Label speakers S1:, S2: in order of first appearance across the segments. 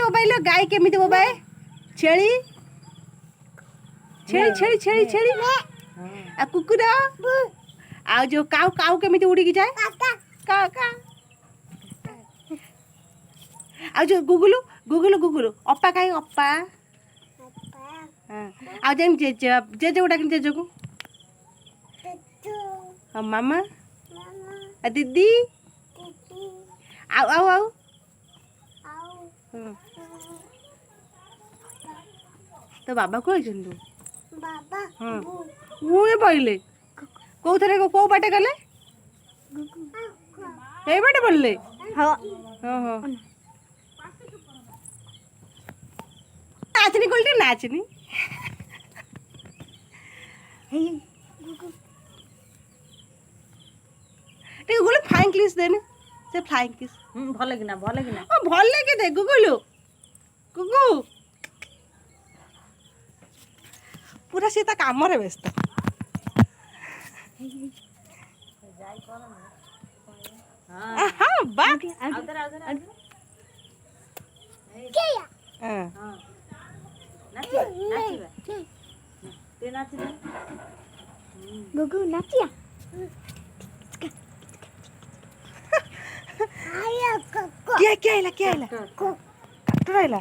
S1: बोबाइल गाय केमिति बोबाए छेली छेली छेली छेली छेली आ कुकुर आ जो काऊ काऊ केमिति उड़ी की जाए का का आ जो गुगुलु गुगुलु गुगुलु अप्पा काई अप्पा हां आ जेम जे जे उडा कि जे को हां मामा आ दीदी आउ आउ आउ तो बाबा को आइछन तू बाबा हां वो ए पहिले को थरे को बाटे गले ए बाटे बोलले हां हां हां नाचनी कोलटे नाचनी टे गुगुलु फ्लाइंग किस देने से फ्लाइंग किस
S2: भले कि ना
S1: ओ भले के दे गुगुलु गुगु पूरा सीता काम रे व्यस्त हां बा
S3: गुगु नाचिया
S1: क्या आइला काटू आइला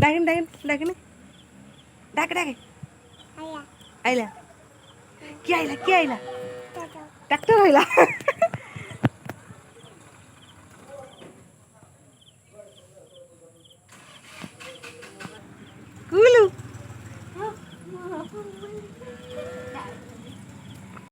S1: डागन डाक आइला क्या आइला ट्रैक्टर आइला